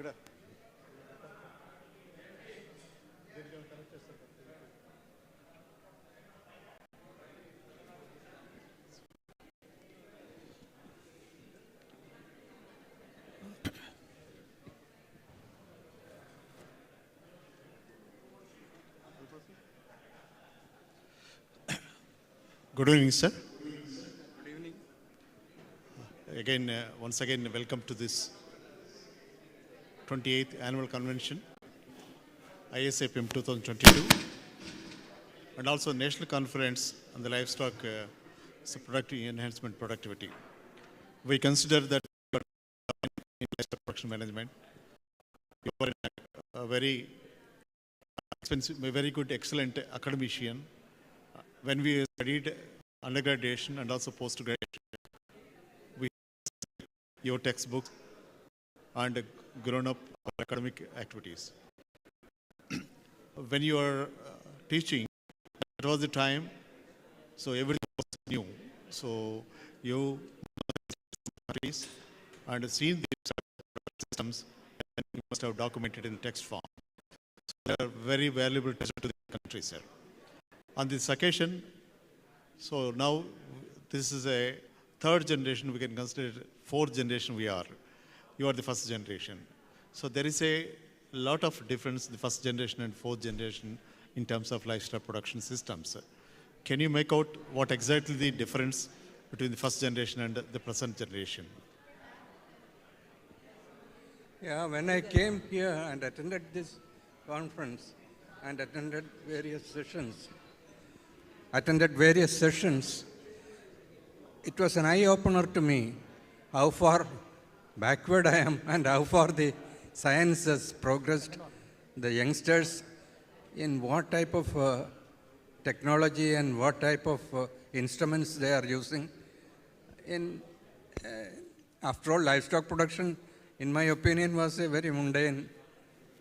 Good evening, sir. Good evening. Again, once again, welcome to this 28th Annual Convention, ISAPM 2022, and also National Conference on the Livestock Productive Enhancement Productivity. We consider that in livestock production management, you are a very expensive, a very good, excellent academician. When we studied undergraduation and also postgraduation, we your textbooks and grown up academic activities. When you are teaching, that was the time, so everything was new. So you and seen these systems, and you must have documented in text form. So they are very valuable to the country, sir. On this occasion, so now this is a third generation, we can consider fourth generation we are. You are the first generation. So there is a lot of difference, the first generation and fourth generation, in terms of livestock production systems. Can you make out what exactly the difference between the first generation and the present generation? Yeah, when I came here and attended this conference and attended various sessions, it was an eye-opener to me how far backward I am and how far the science has progressed, the youngsters in what type of technology and what type of instruments they are using. After all, livestock production, in my opinion, was a very mundane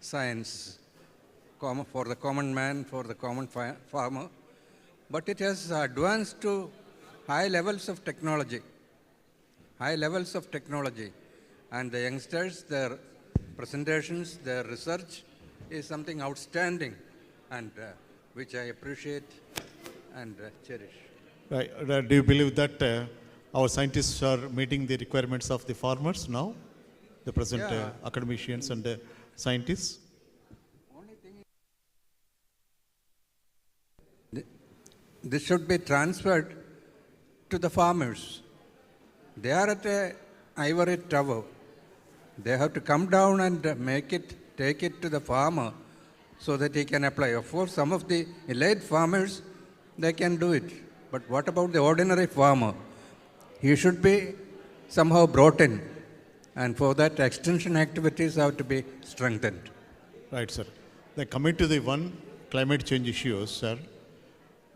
science for the common man, for the common farmer. But it has advanced to high levels of technology. And the youngsters, their presentations, their research is something outstanding, and which I appreciate and cherish. Right. Do you believe that our scientists are meeting the requirements of the farmers now? The present academicians and scientists? This should be transferred to the farmers. They are at an ivory tower. They have to come down and take it to the farmer so that he can apply. Of course, some of the elite farmers, they can do it. But what about the ordinary farmer? He should be somehow brought in. And for that, extension activities have to be strengthened. Right, sir. Then coming to the climate change issues, sir.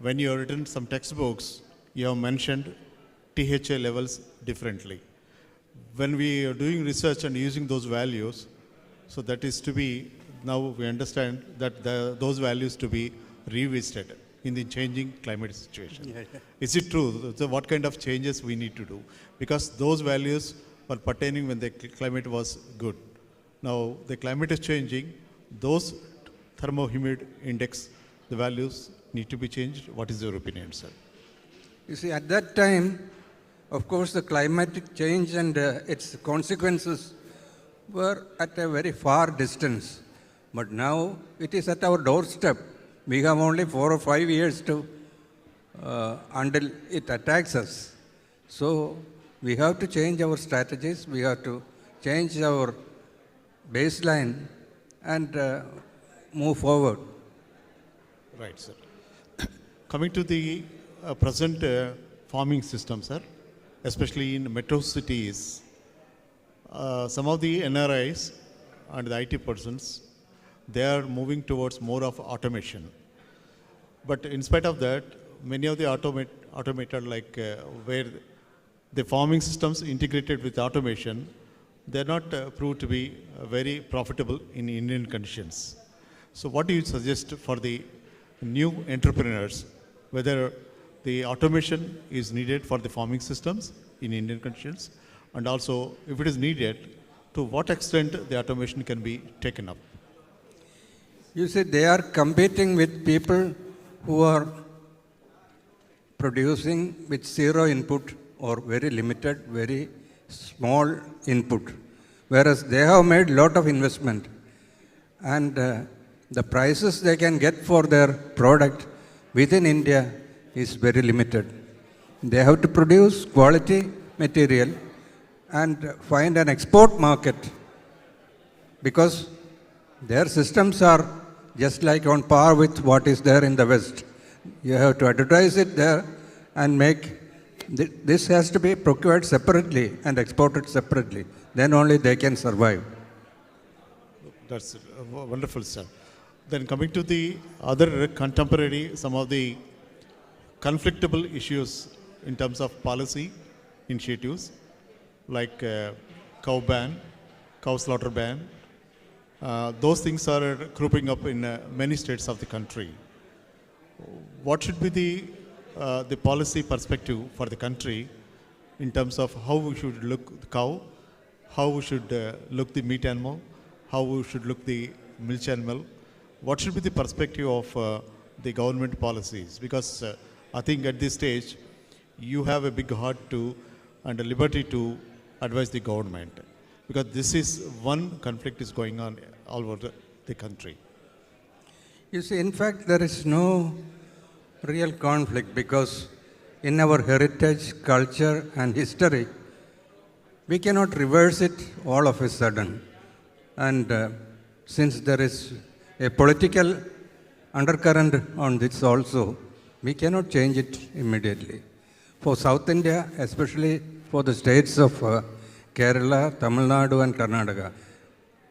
When you have written some textbooks, you have mentioned THA levels differently. When we are doing research and using those values, so that is to be, now we understand that those values to be revisited in the changing climate situation. Yeah. Is it true? So what kind of changes we need to do? Because those values were pertaining when the climate was good. Now the climate is changing, those thermohumidity index, the values need to be changed. What is your opinion, sir? You see, at that time, of course, the climatic change and its consequences were at a very far distance. But now it is at our doorstep. We have only 4 or 5 years to until it attacks us. So we have to change our strategies. We have to change our baseline and move forward. Right, sir. Coming to the present farming system, sir, especially in metro cities, some of the NRIs and the IT persons, they are moving towards more of automation. But in spite of that, many of the automated, like where the farming systems integrated with automation, they're not proved to be very profitable in Indian conditions. So what do you suggest for the new entrepreneurs, whether the automation is needed for the farming systems in Indian conditions, and also if it is needed, to what extent the automation can be taken up? You see, they are competing with people who are producing with zero input or very limited, very small input, whereas they have made lot of investment. And the prices they can get for their product within India is very limited. They have to produce quality material and find an export market because their systems are just like on par with what is there in the West. You have to advertise it there and make, this has to be procured separately and exported separately. Then only they can survive. That's wonderful, sir. Then coming to the other contemporary, some of the conflictable issues in terms of policy initiatives, like cow ban, cow slaughter ban. Those things are cropping up in many states of the country. What should be the policy perspective for the country in terms of how we should look the cow, how we should look the meat animal, how we should look the milk animal? What should be the perspective of the government policies? Because I think at this stage, you have a big heart to and a liberty to advise the government, because this is one conflict is going on all over the country. You see, in fact, there is no real conflict because in our heritage, culture, and history, we cannot reverse it all of a sudden. And since there is a political undercurrent on this also, we cannot change it immediately. For South India, especially for the states of Kerala, Tamil Nadu, and Karnataka.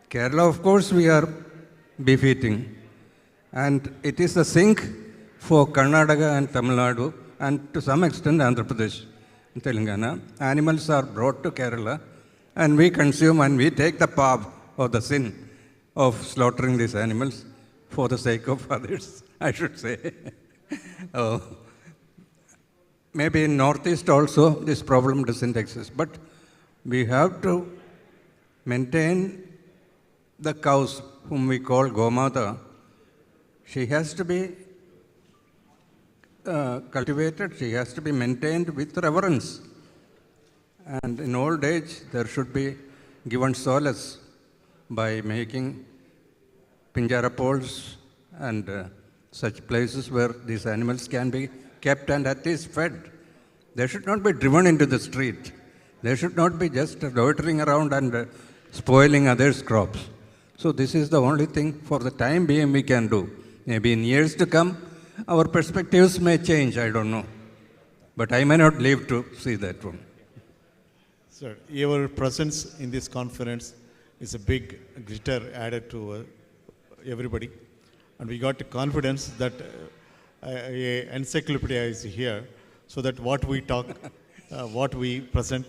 Kerala, of course, we are beefeating. And it is a sink for Karnataka and Tamil Nadu, and to some extent Andhra Pradesh and Telangana. Animals are brought to Kerala, and we consume and we take the path or the sin of slaughtering these animals for the sake of others, I should say. Maybe in Northeast also this problem doesn't exist, but we have to maintain the cows whom we call Gomata. She has to be cultivated, she has to be maintained with reverence. And in old age, there should be given solace by making pinjara poles and such places where these animals can be kept and at least fed. They should not be driven into the street. They should not be just loitering around and spoiling others' crops. So this is the only thing for the time being we can do. Maybe in years to come, our perspectives may change, I don't know. But I may not live to see that one. Sir, your presence in this conference is a big glitter added to everybody. And we got confidence that an encyclopedia is here, so that what we talk, what we present,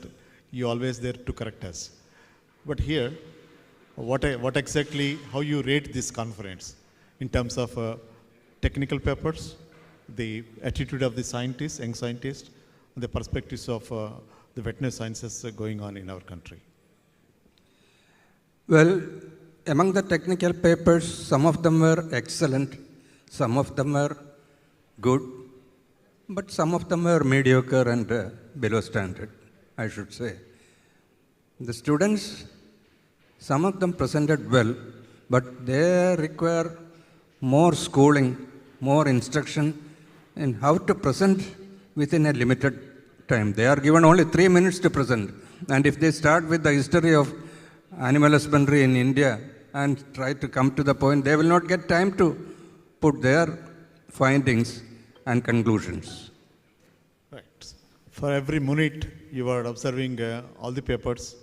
you always there to correct us. But here, what exactly, how you rate this conference in terms of technical papers, the attitude of the scientists, young scientists, and the perspectives of the veterinary sciences going on in our country? Well, among the technical papers, some of them were excellent, some of them were good, but some of them were mediocre and below standard, I should say. The students, some of them presented well, but they require more schooling, more instruction in how to present within a limited time. They are given only 3 minutes to present. And if they start with the history of animal husbandry in India and try to come to the point, they will not get time to put their findings and conclusions. Right. For every minute, you are observing all the papers,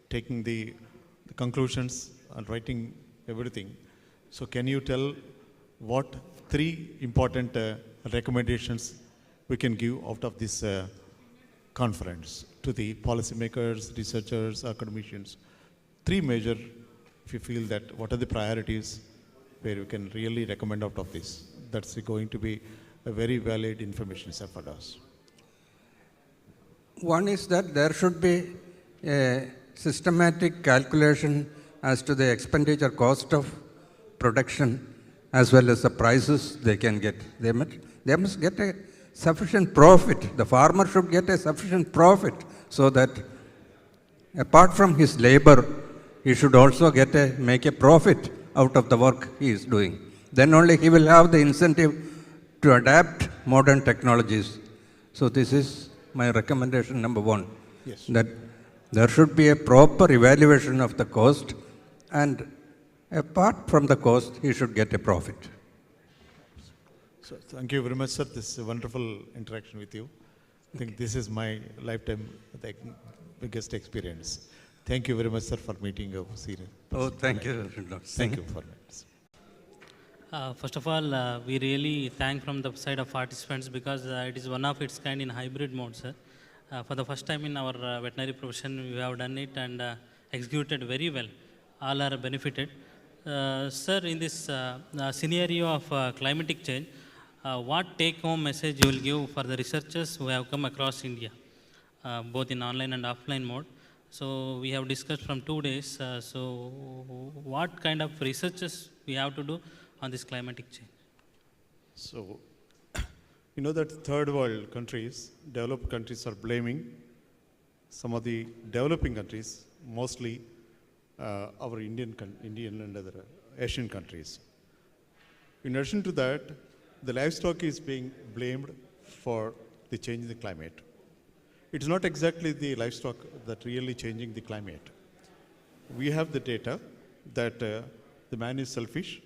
taking the conclusions and writing everything. So can you tell what 3 important recommendations we can give out of this conference to the policymakers, researchers, academicians? 3 major, if you feel that, what are the priorities where you can really recommend out of this? That's going to be a very valid information, sir, for us. One is that there should be a systematic calculation as to the expenditure cost of production as well as the prices they can get. They must get a sufficient profit. The farmer should get a sufficient profit so that apart from his labor, he should also make a profit out of the work he is doing. Then only he will have the incentive to adapt modern technologies. So this is my recommendation number one. Yes. That there should be a proper evaluation of the cost, and apart from the cost, he should get a profit. So thank you very much, sir. This is a wonderful interaction with you. I think this is my lifetime biggest experience. Thank you very much, sir, for meeting your senior. Oh, thank you. Thank you for it. First of all, we really thank from the side of participants because it is one of its kind in hybrid mode, sir. For the first time in our veterinary profession, we have done it and executed very well. All are benefited. Sir, in this scenario of climatic change, what take-home message you will give for the researchers who have come across India, both in online and offline mode? So we have discussed from 2 days. So what kind of researches we have to do on this climatic change? So, you know that third world countries, developed countries are blaming some of the developing countries, mostly our Indian and other Asian countries. In addition to that, the livestock is being blamed for the change in the climate. It is not exactly the livestock that really changing the climate. We have the data that the man is selfish,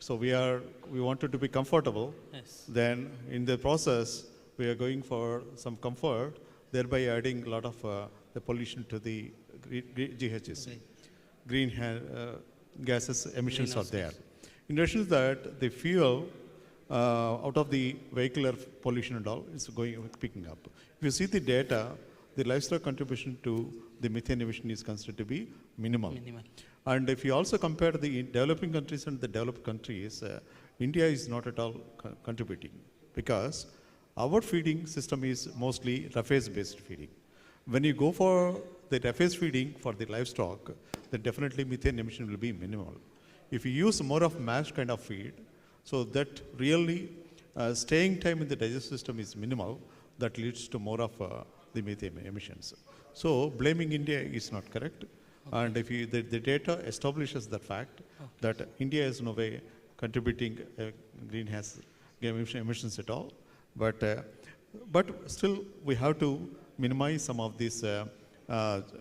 so we wanted to be comfortable. Yes. Then in the process, we are going for some comfort, thereby adding a lot of the pollution to the GHGs. Green gases emissions are there. In addition to that, the fuel out of the vehicular pollution and all is picking up. If you see the data, the livestock contribution to the methane emission is considered to be minimal. And if you also compare the developing countries and the developed countries, India is not at all contributing because our feeding system is mostly roughage-based feeding. When you go for the roughage feeding for the livestock, then definitely methane emission will be minimal. If you use more of mash kind of feed, so that really staying time in the digestive system is minimal, that leads to more of the methane emissions. So blaming India is not correct. Okay. And if you, the data establishes the fact that India is no way contributing greenhouse gas emissions at all. But still we have to minimize some of these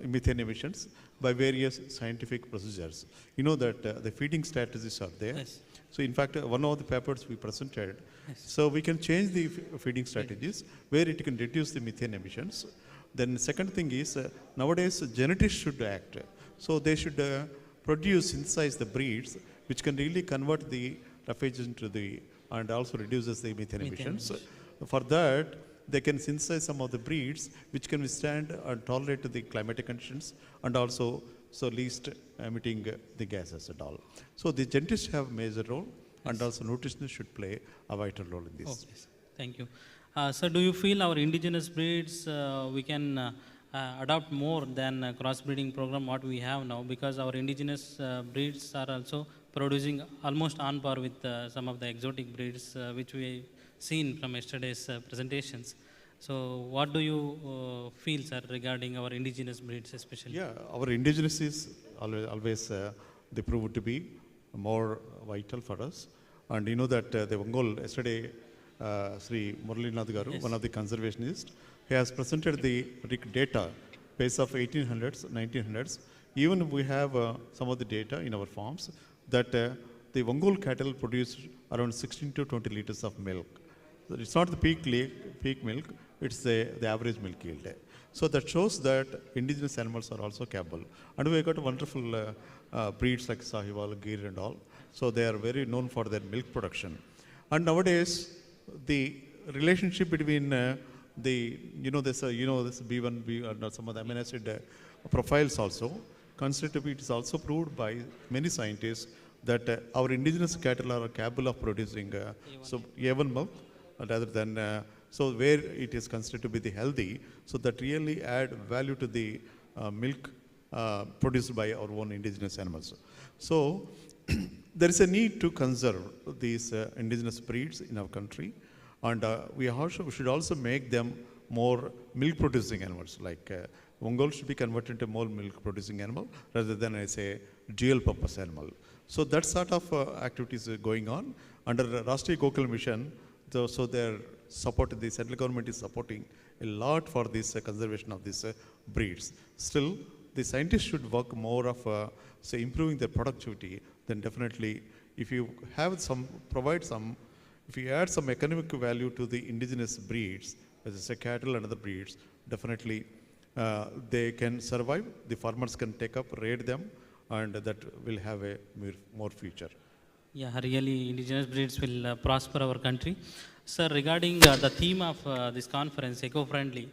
methane emissions by various scientific procedures. You know that the feeding strategies are there. Yes. So in fact, one of the papers we presented, so we can change the feeding strategies where it can reduce the methane emissions. Then second thing is, nowadays genetics should act. So they should synthesize the breeds which can really convert the roughage into the, and also reduces the methane emissions. For that, they can synthesize some of the breeds which can withstand and tolerate the climatic conditions and also least emitting the gases and all. So the genetics have major role and also nutritionists should play a vital role in this. Okay, thank you. So do you feel our indigenous breeds we can adopt more than crossbreeding program what we have now, because our indigenous breeds are also producing almost on par with some of the exotic breeds which we seen from yesterday's presentations. So what do you feel, sir, regarding our indigenous breeds especially? Yeah, our indigenous is always they prove to be more vital for us. And you know that the Bengal, yesterday, Sri Muralinath Garu, Yes. one of the conservationists, he has presented the data base of 1800s, 1900s. Even we have some of the data in our farms that the Bengal cattle produce around 16 to 20 liters of milk. So it's not the peak milk, it's the average milk yield. So that shows that indigenous animals are also capable. And we got wonderful breeds like Sahiwal, Gir and all. So they are very known for their milk production. And nowadays, the relationship between this B1, B, and some of the amino acid profiles also, considered to be, it is also proved by many scientists that our indigenous cattle are capable of producing A1 milk rather than, so where it is considered to be the healthy, so that really add value to the milk produced by our own indigenous animals. So there is a need to conserve these indigenous breeds in our country, and we should also make them more milk producing animals, like Ongol should be converted into more milk producing animal rather than as a dual purpose animal. So that sort of activities are going on under the Rashtriya Gokul Mission. So they're supporting, the central government is supporting a lot for this conservation of these breeds. Still, the scientists should work more of say improving their productivity. Then definitely, if you have some, provide some, if you add some economic value to the indigenous breeds, as I say cattle and other breeds, definitely they can survive. The farmers can take up, raid them, and that will have a more future. Yeah, really, indigenous breeds will prosper our country. Sir, regarding the theme of this conference, eco-friendly,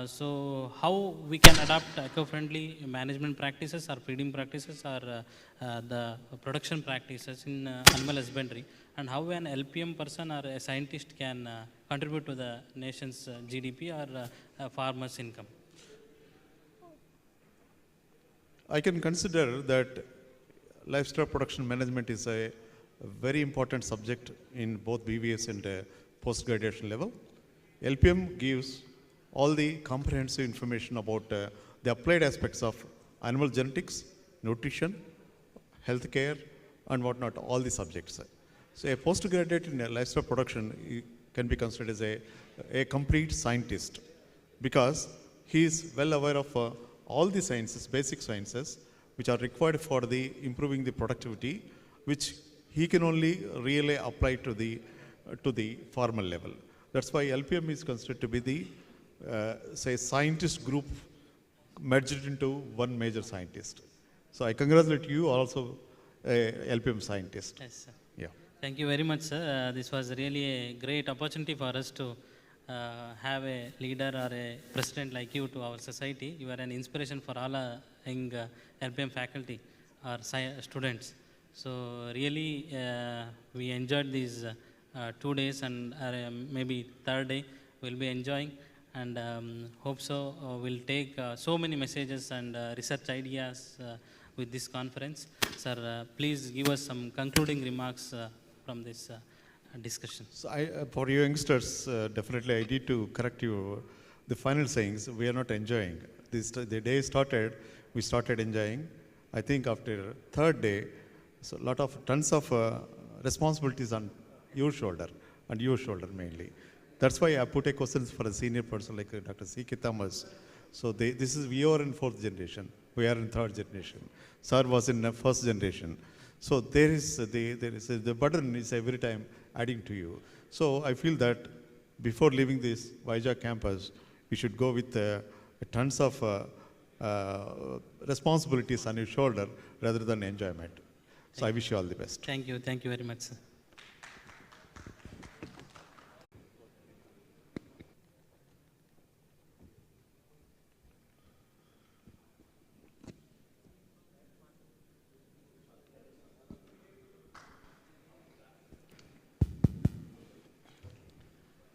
so how we can adopt eco-friendly management practices or feeding practices or the production practices in animal husbandry, and how an LPM person or a scientist can contribute to the nation's GDP or farmers' income? I can consider that livestock production management is a very important subject in both BVS and post-graduation level. LPM gives all the comprehensive information about the applied aspects of animal genetics, nutrition, healthcare, and whatnot, all the subjects. So a postgraduate in livestock production can be considered as a complete scientist, because he is well aware of all the sciences, basic sciences, which are required for the improving the productivity, which he can only really apply to the farmer level. That's why LPM is considered to be the say scientist group merged into one major scientist. So I congratulate you also, a LPM scientist. Yes, sir. Yeah. Thank you very much, sir. This was really a great opportunity for us to have a leader or a president like you to our society. You are an inspiration for all young LPM faculty or students. So really, we enjoyed these 2 days, and maybe third day we'll be enjoying, and hope so we'll take so many messages and research ideas with this conference. Sir, please give us some concluding remarks from this discussion. So for you youngsters, definitely I need to correct you. The final sayings, we are not enjoying. The day started, we started enjoying. I think after third day, so tons of responsibilities on your shoulder, and your shoulder mainly. That's why I put a question for a senior person like Dr. C.K. Thomas. So we are in fourth generation. We are in third generation. Sir was in first generation. So the burden is every time adding to you. So I feel that before leaving this Vizag campus, you should go with tons of responsibilities on your shoulder rather than enjoyment. So I wish you all the best. Thank you very much, sir.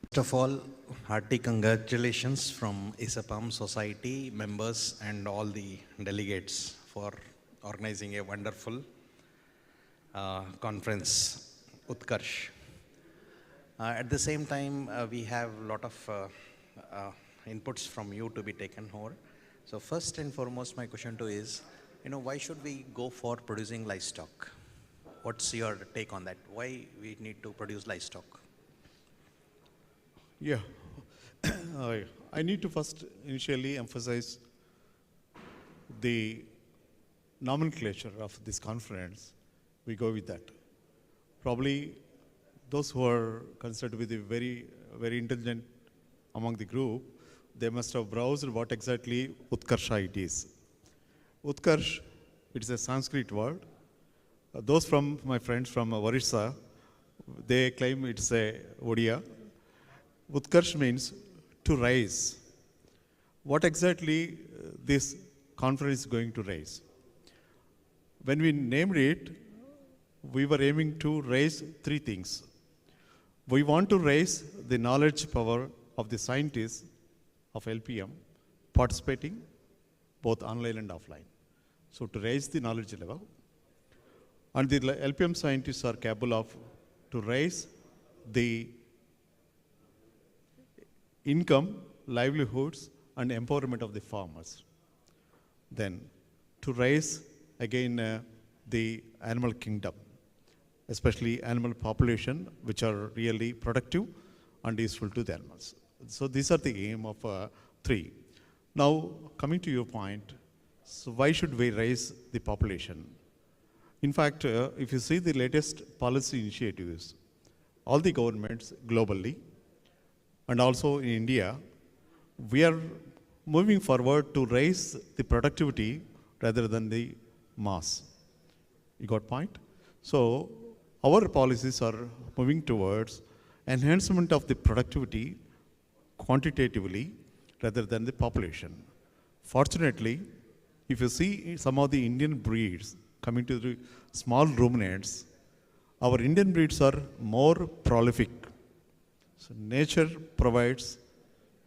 First of all, hearty congratulations from ISAPM Society members and all the delegates for organizing a wonderful conference, UTKARSHA. At the same time, we have a lot of inputs from you to be taken over. So first and foremost, my question to you is, why should we go for producing livestock? What's your take on that? Why we need to produce livestock? Yeah, I need to first initially emphasize the nomenclature of this conference. We go with that. Probably those who are considered to be the very, very intelligent among the group, they must have browsed what exactly Utkarsha it is. Utkarsh, it is a Sanskrit word. Those from my friends from Orissa, they claim it's a Odia. Utkarsh means to rise. What exactly this conference is going to raise? When we named it, we were aiming to raise three things. We want to raise the knowledge power of the scientists of LPM participating both online and offline. So to raise the knowledge level, and the LPM scientists are capable of to raise the income, livelihoods, and empowerment of the farmers. Then to raise again the animal kingdom, especially animal population, which are really productive and useful to the animals. So these are the aim of 3. Now coming to your point, so why should we raise the population? In fact, if you see the latest policy initiatives, all the governments globally and also in India, we are moving forward to raise the productivity rather than the mass. You got point? So our policies are moving towards enhancement of the productivity quantitatively rather than the population. Fortunately, if you see some of the Indian breeds coming to the small ruminants, our Indian breeds are more prolific. So nature provides,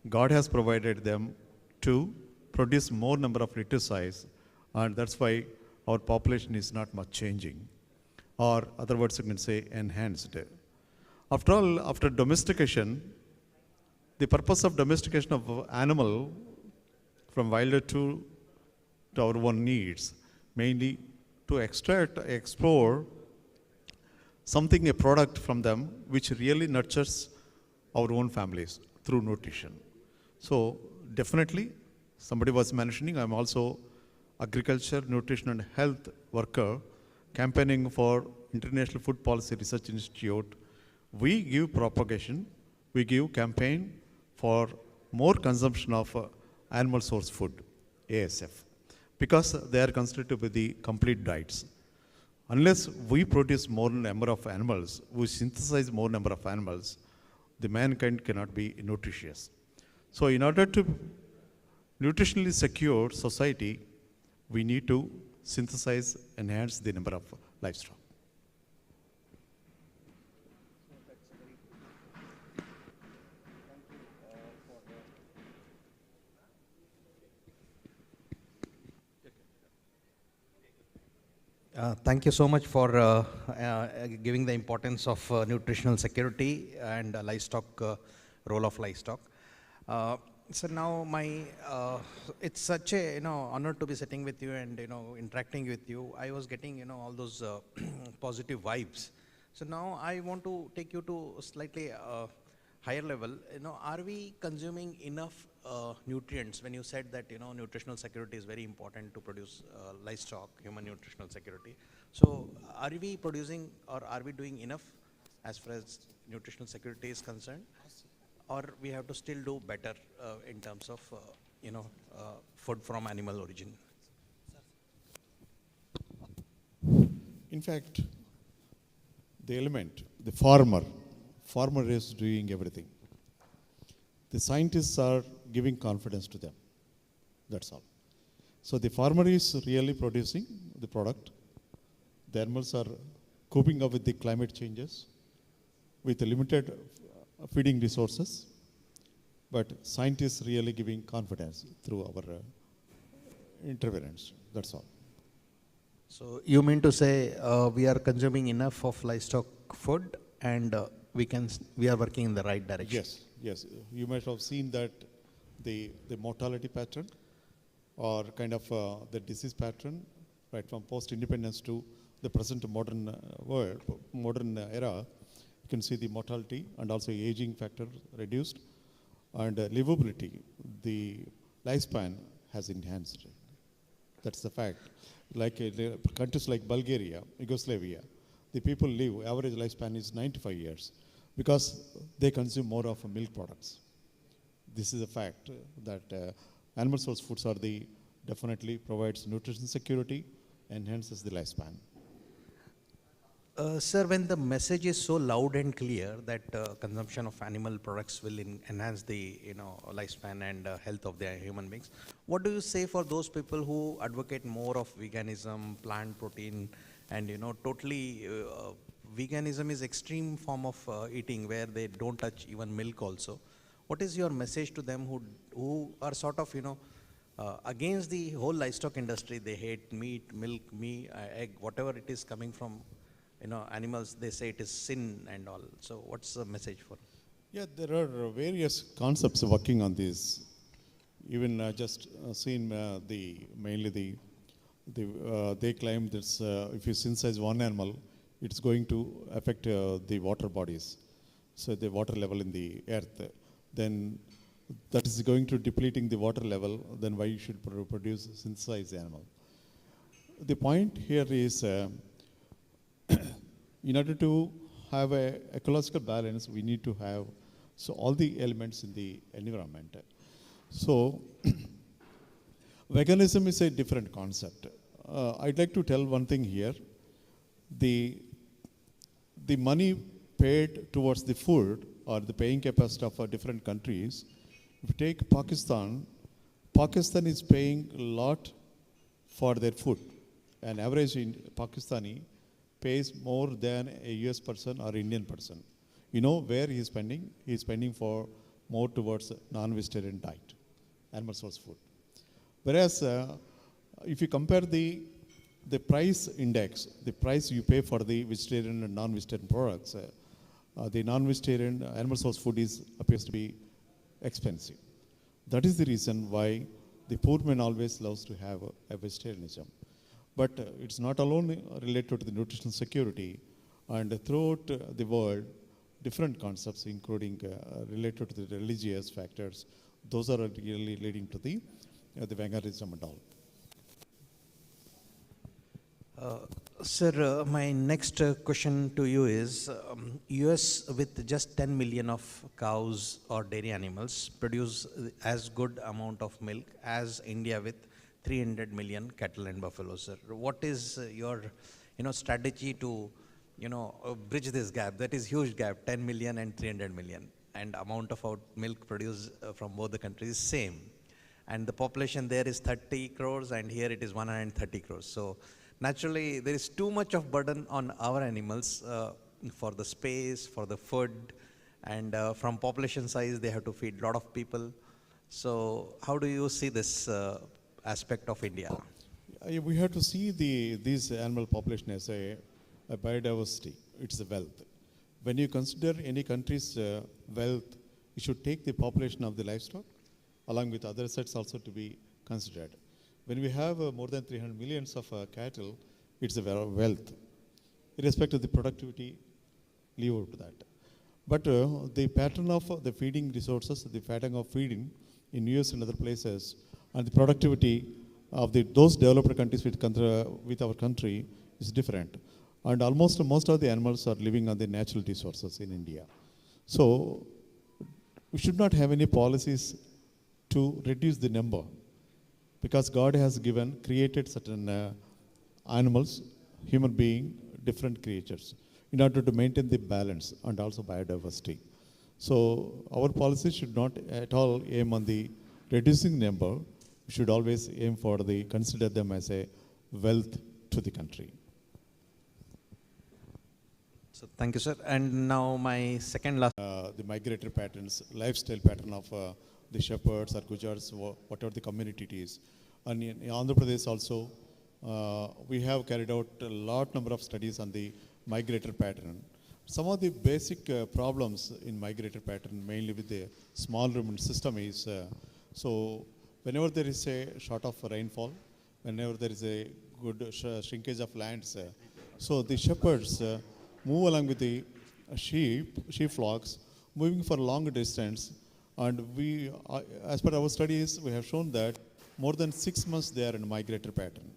God has provided them to produce more number of litter size, and that's why our population is not much changing. Or other words, you can say enhanced. After all, after domestication, the purpose of domestication of animal from wilder to our own needs, mainly to extract, explore something, a product from them which really nurtures our own families through nutrition. So definitely, somebody was mentioning, I'm also agriculture, nutrition and health worker campaigning for International Food Policy Research Institute. We give propagation, we give campaign for more consumption of animal source food, ASF, because they are considered to be the complete diets. Unless we produce more number of animals, we synthesize more number of animals, the mankind cannot be nutritious. So in order to nutritionally secure society, we need to synthesize, enhance the number of livestock. Thank you so much for giving the importance of nutritional security and livestock, role of livestock. So now it's such a honor to be sitting with you and interacting with you. I was getting all those positive vibes. So now I want to take you to slightly higher level. Are we consuming enough nutrients? When you said that nutritional security is very important to produce livestock, human nutritional security. So are we producing or are we doing enough as far as nutritional security is concerned? Or we have to still do better in terms of food from animal origin? In fact, the element, the farmer is doing everything. The scientists are giving confidence to them. That's all. So the farmer is really producing the product. The animals are coping up with the climate changes with limited feeding resources, but scientists really giving confidence through our interventions. That's all. So you mean to say we are consuming enough of livestock food and we are working in the right direction? Yes. You might have seen that the mortality pattern or kind of the disease pattern, right from post-independence to the present modern world, modern era. You can see the mortality and also aging factor reduced, and livability, the lifespan has enhanced. That's the fact. Like countries like Bulgaria, Yugoslavia, the people live, average lifespan is 95 years because they consume more of milk products. This is a fact that animal source foods are definitely provides nutrition security, enhances the lifespan. Sir, when the message is so loud and clear that consumption of animal products will enhance the lifespan and health of the human beings, what do you say for those people who advocate more of veganism, plant protein, and totally veganism is extreme form of eating where they don't touch even milk also? What is your message to them who are sort of Against the whole livestock industry, they hate meat, milk, egg, whatever it is coming from, animals, they say it is sin and all. So what's the message for? Yeah, there are various concepts working on this. Even just seen they claim that if you synthesize one animal, it's going to affect the water bodies, so the water level in the earth. Then that is going to depleting the water level. Then why you should produce synthesized animal? The point here is, in order to have a ecological balance, we need to have all the elements in the environment. So veganism is a different concept. I'd like to tell one thing here. The money paid towards the food or the paying capacity of different countries, if you take Pakistan, Pakistan is paying a lot for their food. An average Pakistani pays more than a US person or Indian person. You know where he is spending? He is spending for more towards non-vegetarian diet, animal source food. Whereas if you compare the price index, the price you pay for the vegetarian and non-vegetarian products, the non-vegetarian animal source food appears to be expensive. That is the reason why the poor man always loves to have a vegetarianism. But it's not alone related to the nutritional security, and throughout the world, different concepts, including related to the religious factors, those are really leading to the veganism and all. Sir, my next question to you is, US with just 10 million of cows or dairy animals produce as good amount of milk as India with 300 million cattle and buffalo, sir. What is your strategy to bridge this gap? That is huge gap, 10 million and 300 million, and amount of milk produced from both the countries is same. And the population there is 30 crores and here it is 130 crores. So naturally, there is too much of burden on our animals for the space, for the food, and from population size, they have to feed a lot of people. So how do you see this aspect of India? We have to see this animal population as a biodiversity. It's a wealth. When you consider any country's wealth, you should take the population of the livestock along with other assets also to be considered. When we have more than 300 millions of cattle, it's a wealth. Irrespective of the productivity, leave out to that. But the pattern of the feeding resources, the pattern of feeding in US and other places, and the productivity of those developed countries with our country is different. And almost most of the animals are living on the natural resources in India. So we should not have any policies to reduce the number, because God has created certain animals, human being, different creatures, in order to maintain the balance and also biodiversity. So our policy should not at all aim on the reducing number. We should always aim for consider them as a wealth to the country. So thank you, sir. And now my last. The migratory patterns, lifestyle pattern of the shepherds or Gujars, whatever the community it is. And in Andhra Pradesh also, we have carried out a lot number of studies on the migratory pattern. Some of the basic problems in migratory pattern, mainly with the small ruminant system, is so whenever there is a short of rainfall, whenever there is a good shrinkage of lands, so the shepherds move along with the sheep flocks, moving for a long distance. And we, as per our studies, we have shown that more than 6 months they are in a migratory pattern.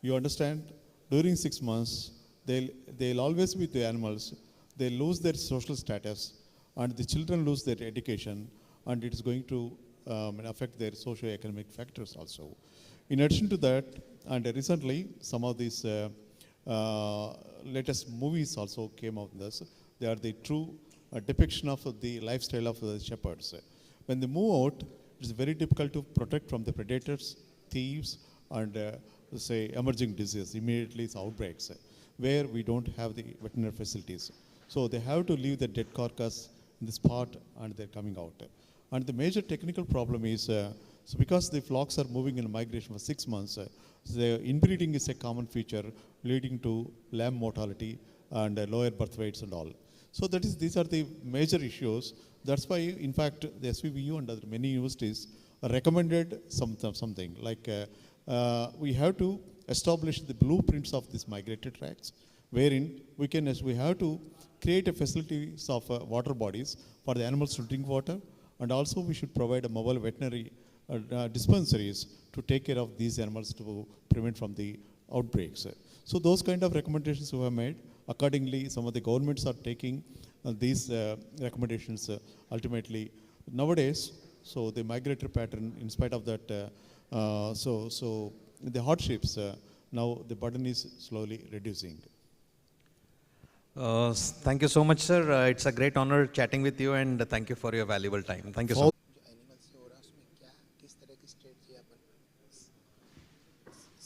You understand, during 6 months, they'll always be with the animals. They lose their social status, and the children lose their education, and it is going to affect their socio-economic factors also. In addition to that, and recently, some of these latest movies also came out in this. They are the true depiction of the lifestyle of the shepherds. When they move out, it's very difficult to protect from the predators, thieves, and say emerging disease. Immediately it's outbreaks where we don't have the veterinary facilities. So they have to leave the dead carcass in the spot and they're coming out. And the major technical problem is, so because the flocks are moving in migration for 6 months, the inbreeding is a common feature leading to lamb mortality and lower birth weights and all. So these are the major issues. That's why, in fact, the SVBU and other many universities recommended something like we have to establish the blueprints of these migratory tracts, wherein we have to create a facilities of water bodies for the animals to drink water, and also we should provide a mobile veterinary dispensaries to take care of these animals to prevent from the outbreaks. So those kind of recommendations we have made. Accordingly, some of the governments are taking these recommendations ultimately nowadays. So the migratory pattern, in spite of that, so the hardships, now the burden is slowly reducing. Thank you so much, sir. It's a great honor chatting with you, and thank you for your valuable time. Thank you so much. Animals से हो रहा है उसमें क्या किस तरह की strategy अपन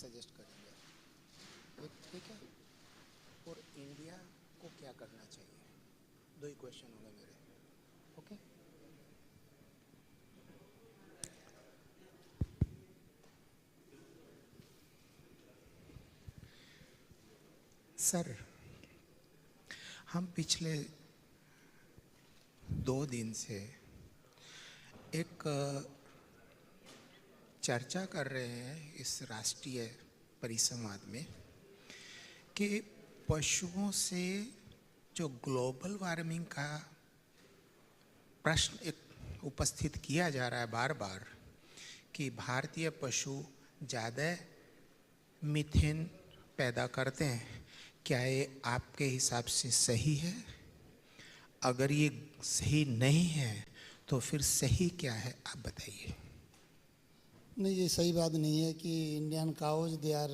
suggest करेंगे, एक ठीक है, और इंडिया को क्या करना चाहिए, दो ही क्वेश्चन होंगे मेरे. ओके सर, हम पिछले 2 दिन से एक चर्चा कर रहे हैं इस राष्ट्रीय परिसंवाद में कि पशुओं से जो ग्लोबल वार्मिंग का प्रश्न एक उपस्थित किया जा रहा है बार बार कि भारतीय पशु ज़्यादा मीथेन पैदा करते हैं, क्या ये आपके हिसाब से सही है? अगर ये सही नहीं है तो फिर सही क्या है, आप बताइए. नहीं, ये सही बात नहीं है कि Indian cows they are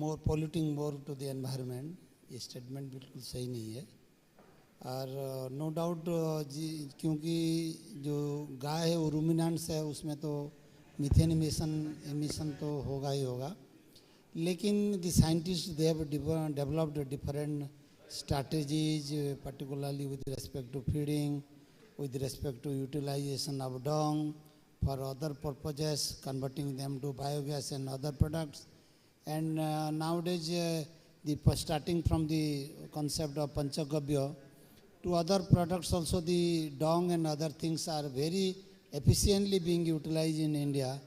more polluting more to the environment. ये स्टेटमेंट बिल्कुल सही नहीं है. और नो डाउट क्योंकि जो गाय है वो रूमिनेंट्स है, उसमें तो मीथेन एमिशन तो होगा ही होगा. लेकिन the scientist they have developed different strategies, particularly with respect to feeding, with respect to utilization of dung for other purposes, converting them to biogas and other products. And nowadays, starting from the concept of Panchagavya to other products also, the dung and other things are very efficiently being utilized in India.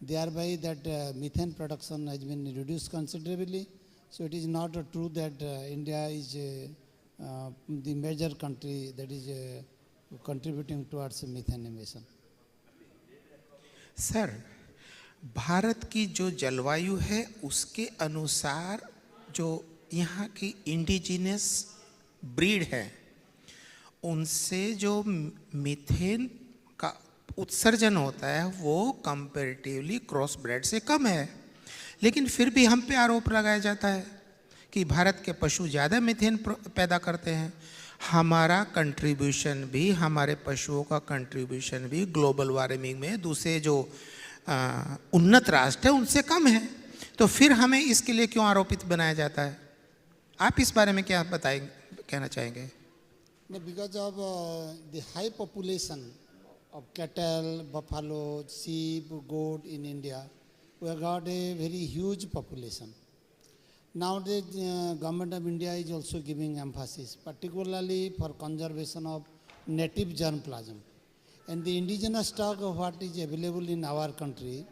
Thereby that methane production has been reduced considerably. So it is not true that India is the major country that is contributing towards methane emission. Sir, Bharat की जो जलवायु है उसके अनुसार जो यहाँ की indigenous breed है उनसे जो मीथेन का उत्सर्जन होता है वो कंपैरेटिवली क्रॉस ब्रेड से कम है. लेकिन फिर भी हम पे आरोप लगाया जाता है कि भारत के पशु ज़्यादा मीथेन पैदा करते हैं. हमारा कंट्रीब्यूशन भी, हमारे पशुओं का कंट्रीब्यूशन भी ग्लोबल वार्मिंग में दूसरे जो उन्नत राष्ट्र है उनसे कम है. तो फिर हमें इसके लिए क्यों आरोपित बनाया जाता है? आप इस बारे में क्या कहना चाहेंगे? Because of the high population of cattle, buffalo, sheep, goat in India, we have got a very huge population. Nowadays, government of India is also giving emphasis, particularly for conservation of native germplasm. And the indigenous stock of what is available in our country,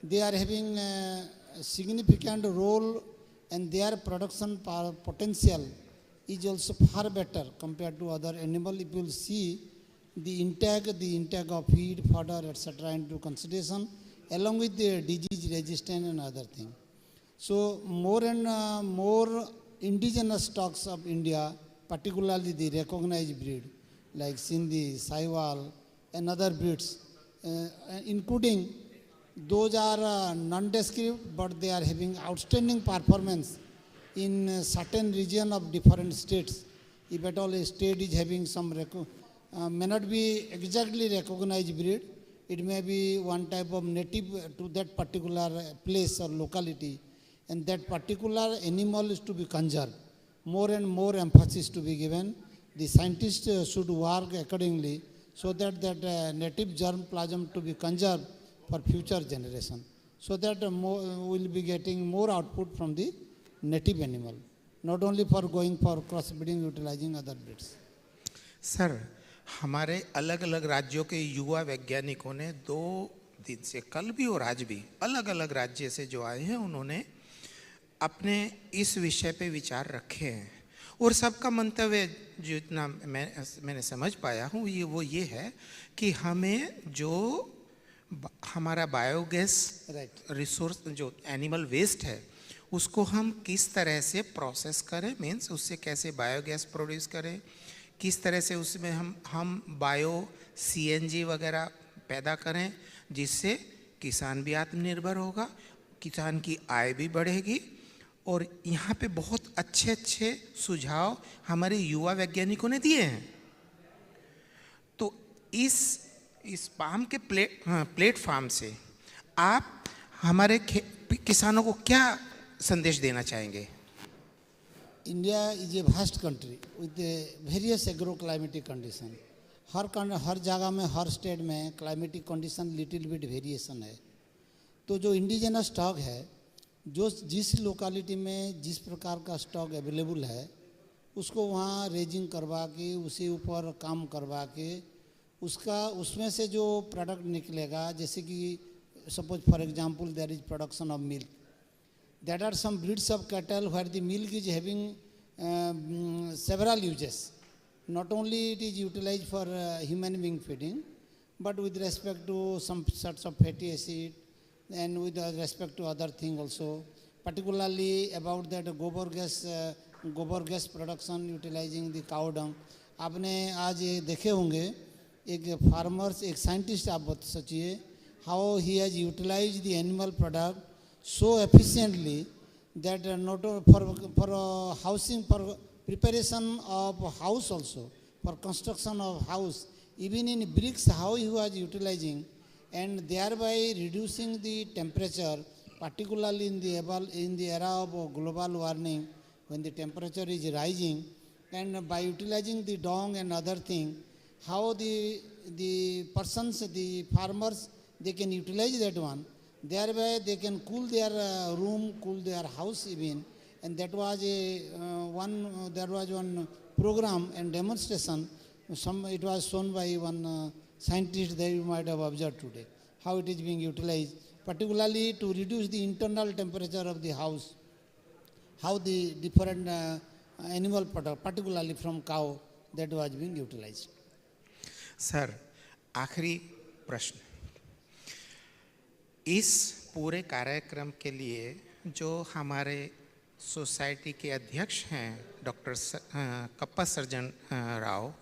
they are having a significant role, and their production potential is also far better compared to other animal. If you will see the intake of feed, fodder, etc. into consideration, along with the disease resistance and other things. So more and more indigenous stocks of India, particularly the recognized breed like Sindhi, Sahiwal and other breeds, including those are nondescript but they are having outstanding performance in certain region of different states. If at all a state is having some may not be exactly recognized breed, it may be one type of native to that particular place or locality, and that particular animal is to be conserved. More and more emphasis to be given. The scientists should work accordingly so that native germplasm to be conserved for future generation, so that we'll be getting more output from the native animal, not only for going for crossbreeding, utilizing other breeds. Sir, हमारे अलग अलग राज्यों के युवा वैज्ञानिकों ने 2 दिन से, कल भी और आज भी, अलग अलग राज्य से जो आए हैं उन्होंने अपने इस विषय पे विचार रखे हैं और सबका मंतव्य जितना मैंने समझ पाया हूँ वो ये है कि हमें जो हमारा बायोगैस रिसोर्स जो एनिमल वेस्ट है उसको हम किस तरह से प्रोसेस करें, मीन्स उससे कैसे बायोगैस प्रोड्यूस करें, किस तरह से उसमें हम बायो सीएनजी वगैरह पैदा करें, जिससे किसान भी आत्मनिर्भर होगा, किसान की आय भी बढ़ेगी। और यहाँ पे बहुत अच्छे अच्छे सुझाव हमारे युवा वैज्ञानिकों ने दिए हैं। तो इस पाम के प्लेटफॉर्म से आप हमारे किसानों को क्या संदेश देना चाहेंगे? India is a vast country with various agroclimatic conditions. हर जगह में, हर स्टेट में climatic condition little bit variation है। तो जो इंडिजिनस स्टॉक है, जो जिस लोकेलिटी में जिस प्रकार का स्टॉक अवेलेबल है, उसको वहाँ रेजिंग करवा के, उसी ऊपर काम करवा के, उसमें से जो प्रोडक्ट निकलेगा, जैसे कि suppose for example there is production of milk, there are some breeds of cattle where the milk is having several uses. Not only it is utilized for human being feeding, but with respect to some sorts of fatty acid and with respect to other things also, particularly about that gobar gas production utilizing the cow dung. आपने आज ये देखे होंगे, एक farmers, एक scientist आप बता सोचिए, how he has utilized the animal product so efficiently that not for housing, for preparation of house also, for construction of house, even in bricks, how he was utilizing, and thereby reducing the temperature, particularly in the era of global warming, when the temperature is rising, and by utilizing the dung and other thing, how the persons, the farmers, they can utilize that one. Thereby they can cool their room, cool their house even, and that was there was one program and demonstration. It was shown by one scientist that you might have observed today, how it is being utilized, particularly to reduce the internal temperature of the house, how the different animal product, particularly from cow, that was being utilized. Sir, आखिरी प्रश्न, इस पूरे कार्यक्रम के लिए जो हमारे society के अध्यक्ष हैं डॉक्टर कप्पा सर्जन राव,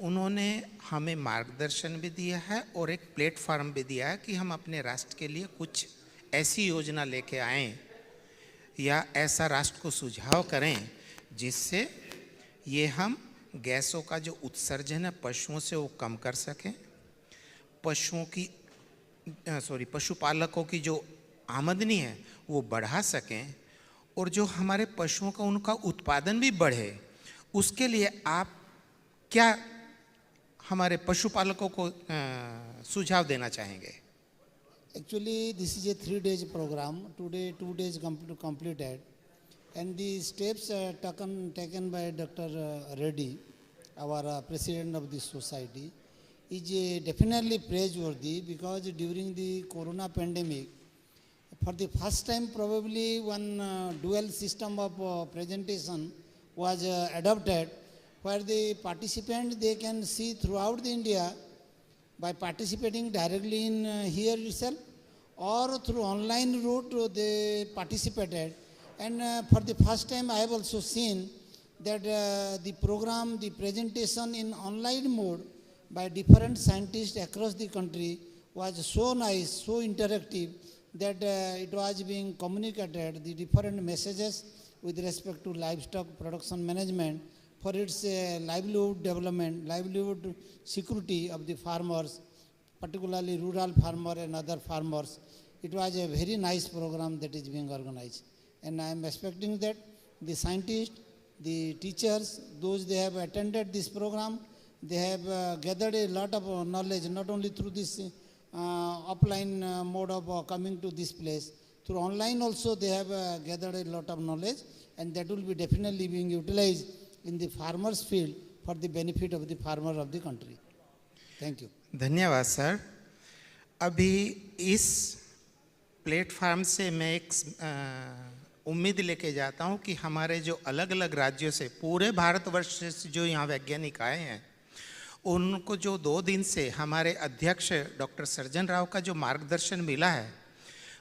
उन्होंने हमें मार्गदर्शन भी दिया है और एक प्लेटफॉर्म भी दिया है कि हम अपने राष्ट्र के लिए कुछ ऐसी योजना लेके आएं या ऐसा राष्ट्र को सुझाव करें जिससे ये हम गैसों का जो उत्सर्जन है पशुओं से वो कम कर सकें, पशुपालकों की जो आमदनी है वो बढ़ा सकें और जो हमारे पशुओं का उनका उत्पादन भी बढ़े। उसके लिए आप क्या हमारे पशुपालकों को सुझाव देना चाहेंगे? Actually, this is a 3 days program. Today, 2 days completed, and the steps taken by Dr. Reddy, our president of this society, is definitely praiseworthy, because during the corona pandemic, for the first time probably one dual system of presentation was adopted, where the participants, they can see throughout the India by participating directly in here itself, or through online route they participated. And for the first time I have also seen that the program, the presentation in online mode by different scientists across the country was so nice, so interactive, that it was being communicated, the different messages with respect to livestock production management for its livelihood development, livelihood security of the farmers, particularly rural farmer and other farmers. It was a very nice program that is being organized. And I am expecting that the scientists, the teachers, those they have attended this program, they have gathered a lot of knowledge, not only through this offline mode of coming to this place, through online also they have gathered a lot of knowledge, and that will be definitely being utilized in the farmers field for the benefit of the farmer of the country. Thank you. धन्यवाद sir. अभी इस platform से मैं एक उम्मीद लेके जाता हूँ कि हमारे जो अलग अलग राज्यों से, पूरे भारतवर्ष से जो यहाँ वैज्ञानिक आए हैं, उनको जो 2 दिन से हमारे अध्यक्ष डॉक्टर सर्जन राव का जो मार्गदर्शन मिला है,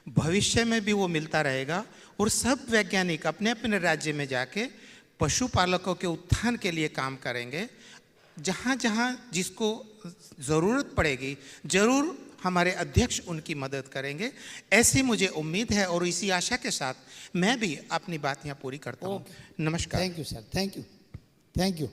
भविष्य में भी वो मिलता रहेगा, और सब वैज्ञानिक अपने अपने राज्य में जाके पशुपालकों के उत्थान के लिए काम करेंगे। जहाँ जहाँ जिसको ज़रूरत पड़ेगी ज़रूर हमारे अध्यक्ष उनकी मदद करेंगे, ऐसी मुझे उम्मीद है, और इसी आशा के साथ मैं भी अपनी बात यहाँ पूरी करता हूँ। नमस्कार। Thank you sir, thank you, thank you.